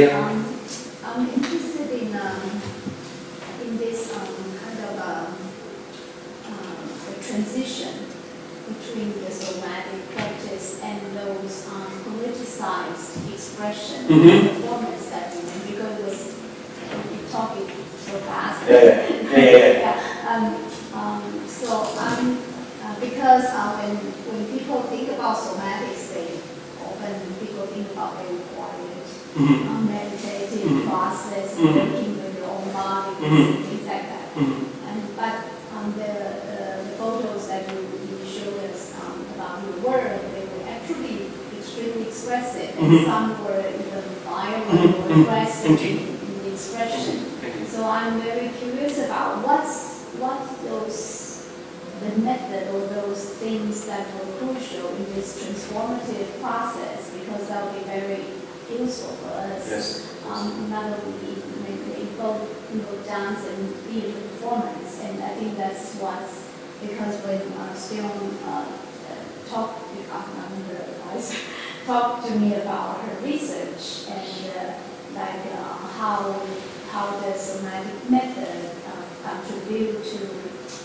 I'm interested in this kind of the transition between the somatic practice and those politicized expression performance that you make, because you talk it so fast. So because when people think about somatics, they often people think about very quiet, meditative process, working with your own body, things like that. But the photos that you showed us about your work, they were actually extremely expressive, and some were even violent or aggressive in the expression. So I'm very curious about the method or those things that were crucial in this transformative process, because that will be very useful for us. Yes. Not only in both dance and theater performance, and I think that's what's, because when Sion talked to me about her research and how the somatic method contribute to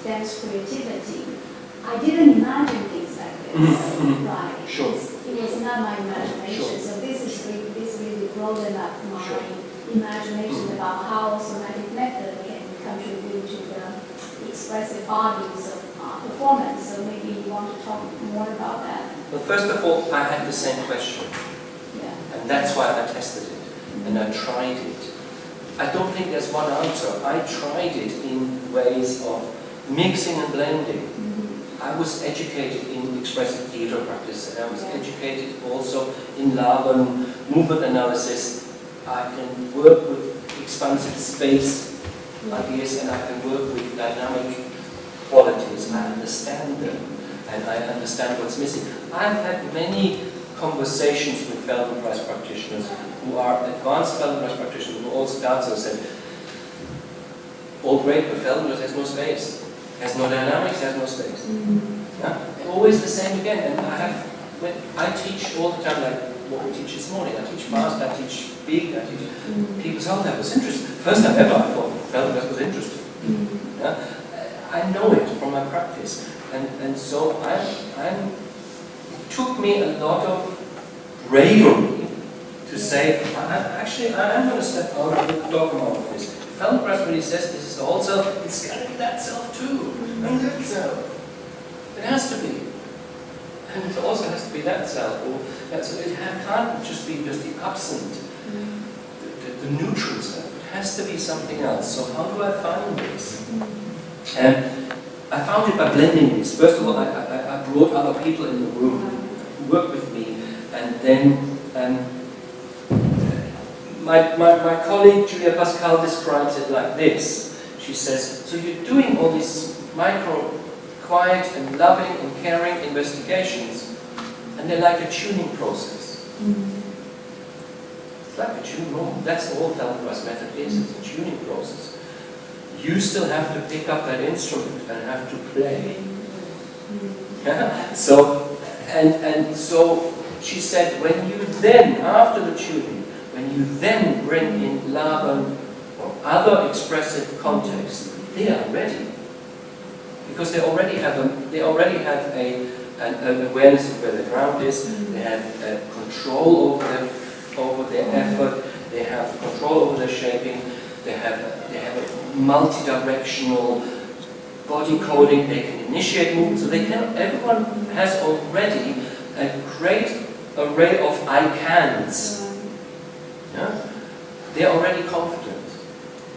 dance creativity. I didn't imagine things like this, right? Sure. It was not my imagination, Sure. so this really broadened up my imagination about how somatic method can contribute to the expressive bodies of performance. So maybe you want to talk more about that. Well, first of all, I had the same question, and that's why I tested it, and I tried it. I don't think there's one answer. I tried it in ways of mixing and blending. I was educated in expressive theater practice, and I was educated also in Laban movement analysis. I can work with expansive space ideas, and I can work with dynamic qualities. I understand them, and I understand what's missing. I've had many conversations with Feldenkrais practitioners who are advanced Feldenkrais practitioners who also dancers said, all great, but Feldenkrais has no space. Has no dynamics, has no space. Always the same again. And when I teach all the time, like what we teach this morning. I teach fast, I teach big, I teach people. Oh, that was interesting. First time ever I thought Feldenkrais was interesting. I know it from my practice, and so it took me a lot of bravery to say, I'm going to step out of the dogma of this. Feldenkrais really says this is the whole self, it's got to be that self too, and that self. It has to be. And it also has to be that self. So it can't just be just the absent, the neutral self. It has to be something else. So how do I find this? And I found it by blending this. First of all, I brought other people in the room who worked with me, and then my colleague Julia Pascal describes it like this. She says, so you're doing all these micro, quiet and loving and caring investigations, and they're like a tuning process. It's like a tuning. That's all Feldenkrais method is. It's a tuning process. You still have to pick up that instrument and have to play. So she said, when you then, after the tuning, when you then bring in Laban or other expressive contexts, they are ready. Because they already have an awareness of where the ground is, they have control over their effort, they have control over their shaping, they have a multi-directional body coding, they can initiate movement, so everyone has already a great array of I cans. They're already confident.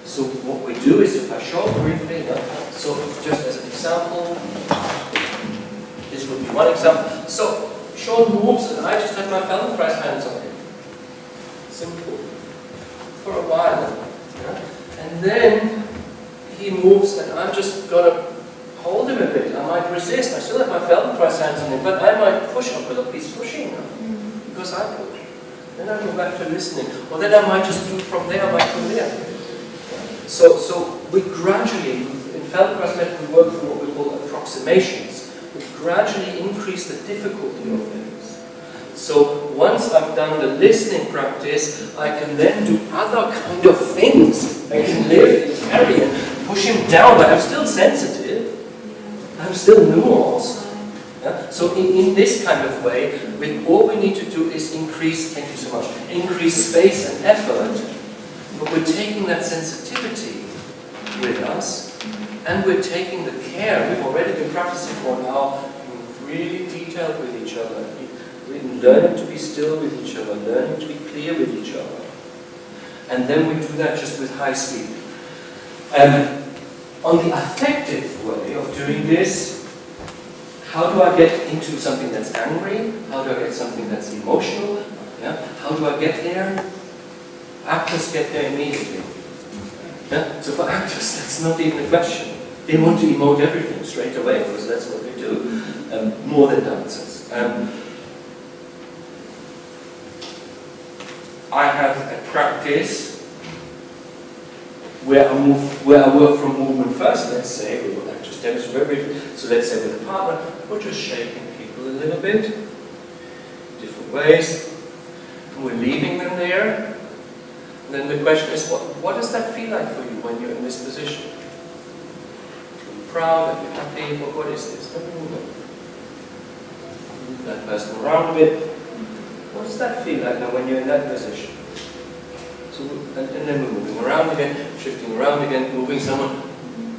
So what we do is, if I show briefly, so just as an example, this would be one example. So Sean moves and I just have my Feldenkrais hands on him. Simple. For a while. And then he moves and I'm just going to hold him a bit. I might resist. I still have my Feldenkrais hands on him, but I might push him. But look, he's pushing now. Because I push. Then I go back to listening. Or then I might just do from there, I might go there. So we gradually, in Feldenkrais method, we work through what we call approximations. We gradually increase the difficulty of things. So once I've done the listening practice, I can then do other kind of things. I can lift and carry and push him down, but I'm still sensitive. I'm still nuanced. Yeah? So in this kind of way, all we need to do is increase, thank you so much, increase space and effort, but we're taking that sensitivity with us, and we're taking the care. We've already been practicing for now, really detailed with each other, learning to be still with each other, learning to be clear with each other. And then we do that just with high speed. On the affective way of doing this, how do I get into something that's angry? How do I get something that's emotional? Yeah? How do I get there? Actors get there immediately. Yeah? So for actors, that's not even a question. They want to emote everything straight away, because that's what they do, more than dancers. I have a practice where I work from movement first. Let's say, we will just demonstrate very briefly. So let's say with a partner, we're just shaking people a little bit, different ways, and we're leaving them there. And then the question is, what does that feel like for you when you're in this position? Are you proud? Are you happy? What is this? Move that person around a bit. What does that feel like now when you're in that position? So, and then we're moving around again, shifting around again, moving someone.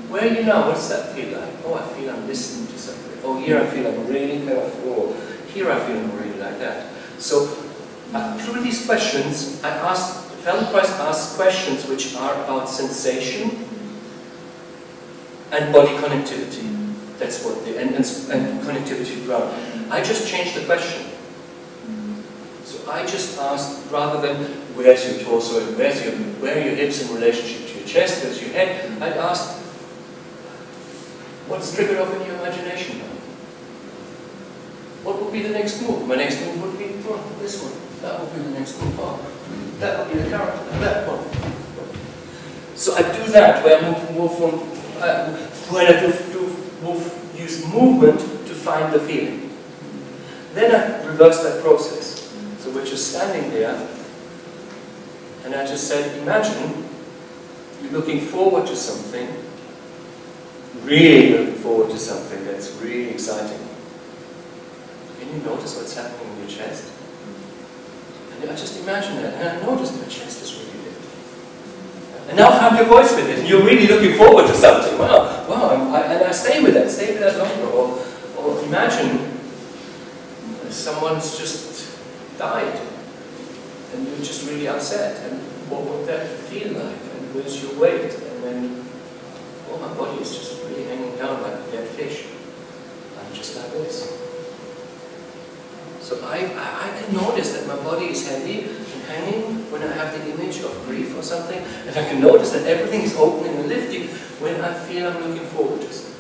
Where are you now? What does that feel like? Oh, I feel I'm listening to something. Oh, here I feel I'm really kind of, oh, here I feel I'm really like that. So, through these questions, Feldenkrais asks questions which are about sensation and body connectivity. That's what and connectivity to ground. I just changed the question. So I just asked, rather than where's your torso and where are your hips in relationship to your chest, where's your head, I asked, what's triggered off in your imagination now? What would be the next move? My next move would be this one. That would be the next move. Oh, that would be the character. That one. So I do that where I move from when I use movement to find the feeling. Then I reverse that process. So we're just standing there, and I just said, imagine you're looking forward to something, really looking forward to something that's really exciting. Can you notice what's happening in your chest? And I just imagine that, and I noticed my chest is really lifted. And now have your voice with it, and you're really looking forward to something. Wow, and I stay with that longer. Or imagine someone's just died, and you're just really upset, and what would that feel like? And where's your weight? And then, oh, my body is just really hanging down like a dead fish. I'm just like this. So I can notice that my body is heavy and hanging when I have the image of grief or something, and I can notice that everything is opening and lifting when I feel I'm looking forward to something.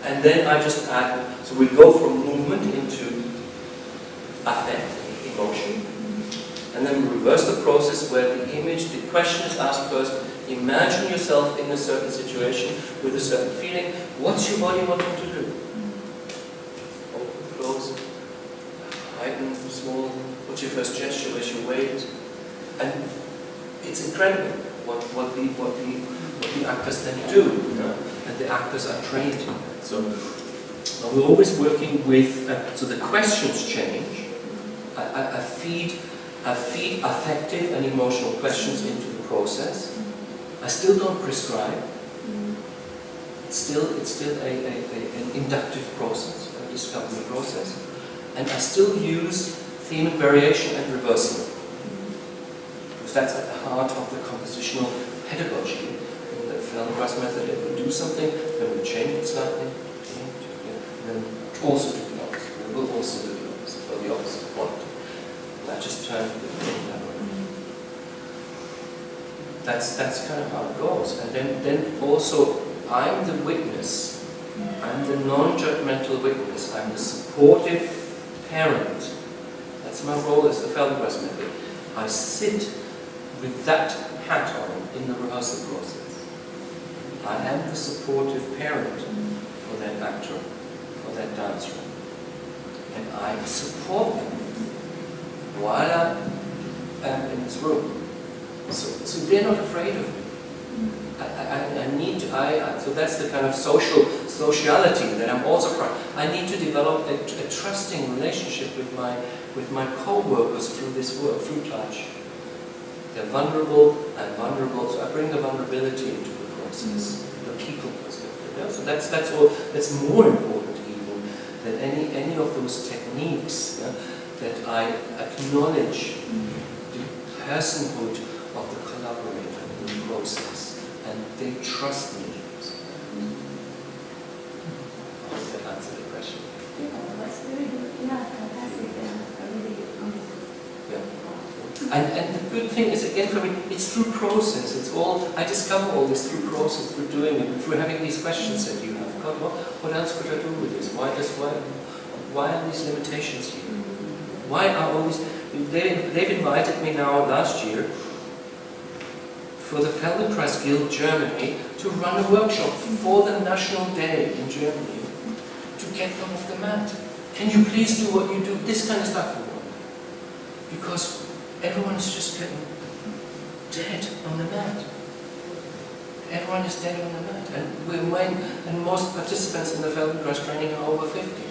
And then I just add, so we go from movement into affect, emotion, and then we reverse the process where the question is asked first. Imagine yourself in a certain situation with a certain feeling. What's your body wanting to do? Open, close, heighten, small. What's your first gesture? Where's your weight? And it's incredible what the actors then do. You know? And the actors are trained in that. So we're always working with. So the questions change. I feed affective and emotional questions into the process. I still don't prescribe. It's still an inductive process, a discovery process. And I still use theme and variation and reversal. Because that's at the heart of the compositional pedagogy. In the Feldenkrais method, if we do something, then we change it slightly, and then also do the opposite. We will also do the opposite, or the opposite quality. I just turn the thing that way. That's kind of how it goes. And then also, I'm the witness. I'm the non-judgmental witness. I'm the supportive parent. That's my role as the Feldenkrais method. I sit with that hat on in the rehearsal process. I am the supportive parent for that actor, for that dancer. And I support them while I'm in this room. So they're not afraid of me. So that's the kind of sociality that I'm also proud. I need to develop a trusting relationship with my co-workers through this work, through touch. They're vulnerable, I'm vulnerable, so I bring the vulnerability into the process, the people perspective. Yeah? So that's more important even than any of those techniques, yeah, that I acknowledge the personhood of the collaborator in the process, and they trust me. I hope that answered the question. That's very good. Yeah, fantastic. I really understood. Yeah. And the good thing is, again, for me, it's through process. It's all, I discover all this through process, through doing it, through having these questions that you have. God, what else could I do with this? Why are these limitations here? Why are all these? They've invited me now last year for the Feldenkrais Guild Germany to run a workshop for the National Day in Germany to get them off the mat. Can you please do what you do? This kind of stuff we want. Because everyone is just getting dead on the mat. Everyone is dead on the mat. And most participants in the Feldenkrais training are over 50.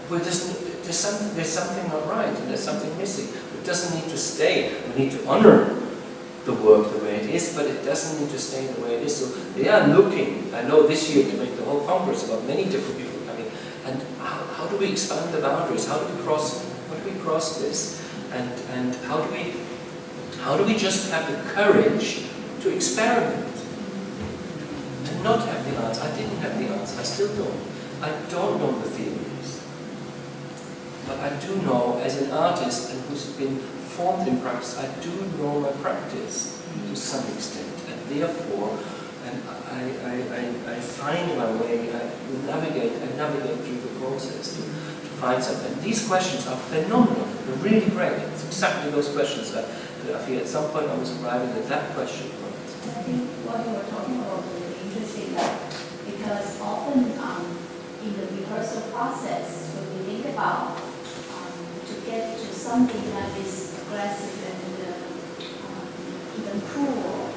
Well, there's something not right, and there's something missing. It doesn't need to stay. We need to honor the work the way it is, but it doesn't need to stay the way it is. So they are looking. I know this year to make the whole congress about many different people coming. And how do we expand the boundaries? How do we cross this? And how do we just have the courage to experiment and not have the answer? I didn't have the answer. I still don't. I don't know the theories. But I do know, as an artist and who's been formed in practice, I do know my practice to some extent, and therefore, and I find my way. I navigate through the process to find something. And these questions are phenomenal. They're really great. It's exactly those questions that I feel at some point I was arriving at that question. I think what you were talking about was really interesting, because often in the rehearsal process, when we think about to get to something that is aggressive and even cruel,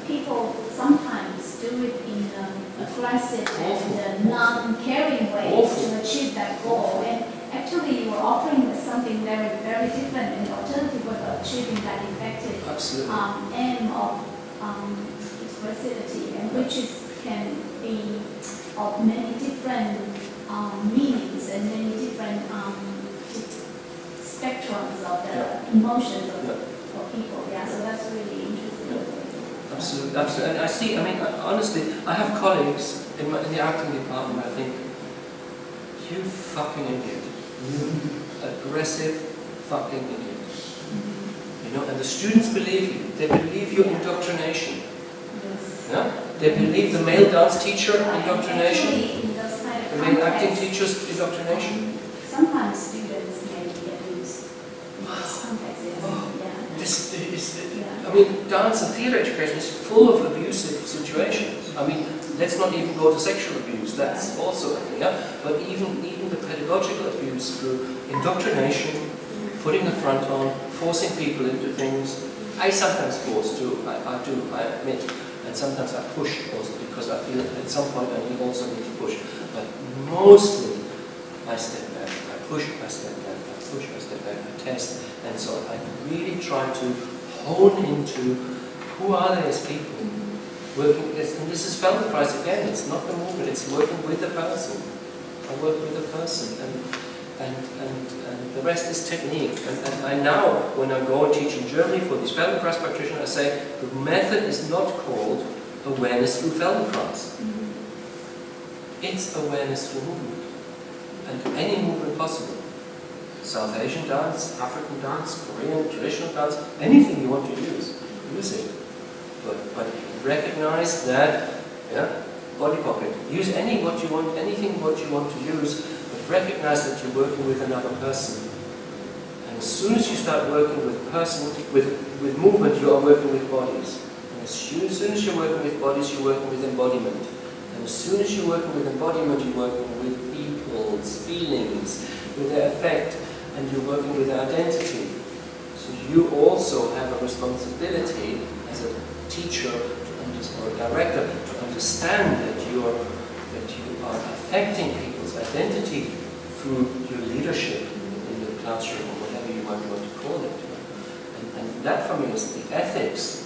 people sometimes do it in an aggressive and non-caring way to achieve that goal. And actually, you are offering something very, very different and alternative way of achieving that effective aim of expressivity, and which can be of many different meanings and many different spectrums of the emotions of people. Yeah, so that's really interesting. Absolutely, absolutely. And I see, honestly, I have colleagues in the acting department, I think, you fucking idiot. You aggressive fucking idiot. You know, and the students believe you. They believe your indoctrination. Yes. Yeah? They believe the male dance teacher indoctrination. The male acting teacher's indoctrination. Sometimes students may be abused in this context. Dance and theatre education is full of abusive situations. Let's not even go to sexual abuse. That's also a thing. Yeah? But even the pedagogical abuse through indoctrination, putting the front on, forcing people into things. I sometimes force too. I admit. And sometimes I push also, because I feel at some point I also need to push. But mostly I step back. I push, I step back. I push, I step back. I test. And so I really try to hone into who are they as people. Working, and this is Feldenkrais again. It's not the movement. It's working with the person. I work with the person, and the rest is technique. And I now, when I go and teach in Germany for these Feldenkrais practitioners, I say the method is not called awareness through Feldenkrais. It's awareness through movement, and any movement possible. South Asian dance, African dance, Korean traditional dance, anything you want to use it. But recognize that, body pocket. Use anything what you want to use, but recognize that you're working with another person. And as soon as you start working with movement, you are working with bodies. And as soon as you're working with bodies, you're working with embodiment. And as soon as you're working with embodiment, you're working with people. impulse, feelings, with their affect, and you're working with identity. So you also have a responsibility as a teacher or a director to understand that you are affecting people's identity through your leadership in the classroom, or whatever you might want to call it. And that for me is the ethics.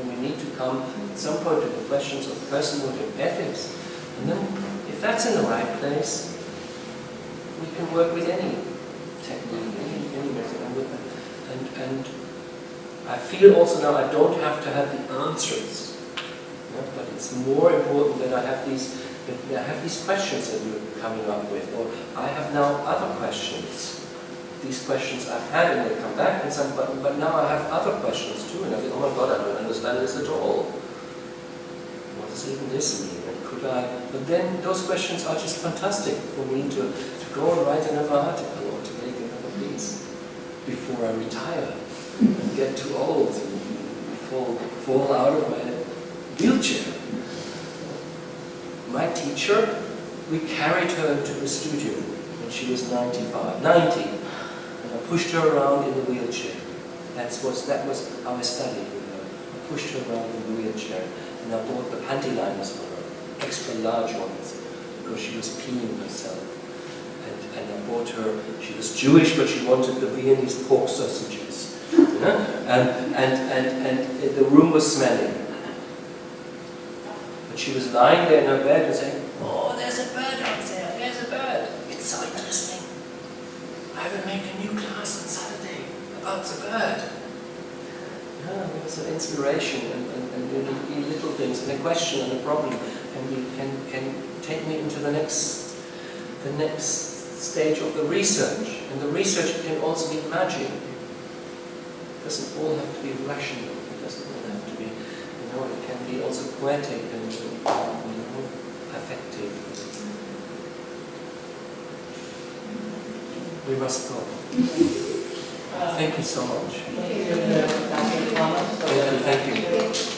We need to come at some point to the questions of personhood and ethics. And then, if that's in the right place, we can work with any technique, any method. And I feel also now I don't have to have the answers, but it's more important that I have these questions that you're coming up with, or I have now other questions. These questions I've had and they come back, and some, but now I have other questions too, and I think, oh my God, I don't understand this at all. What does even this mean? And could I? But then those questions are just fantastic for me to go and write another article or to make another piece before I retire and get too old and fall out of my wheelchair. My teacher, we carried her into the studio when she was 90. And I pushed her around in the wheelchair. That was how I studied with her. I pushed her around in the wheelchair, and I bought the panty liners for her, extra large ones, because she was peeing herself. And I bought her, she was Jewish, but she wanted the Viennese pork sausages. You know? And the room was smelling. But she was lying there in her bed and saying, oh, there's a bird out there, there's a bird. It's so interesting. I will make a new class on Saturday about the bird. Yeah, it was an inspiration and little things, and a question and a problem, can take me into the next stage of the research. And the research can also be magic. It doesn't all have to be rational. It doesn't all have to be, it can be also poetic and affective. We must go. Thank you so much. Thank you, Dr. Thomas. Thank you.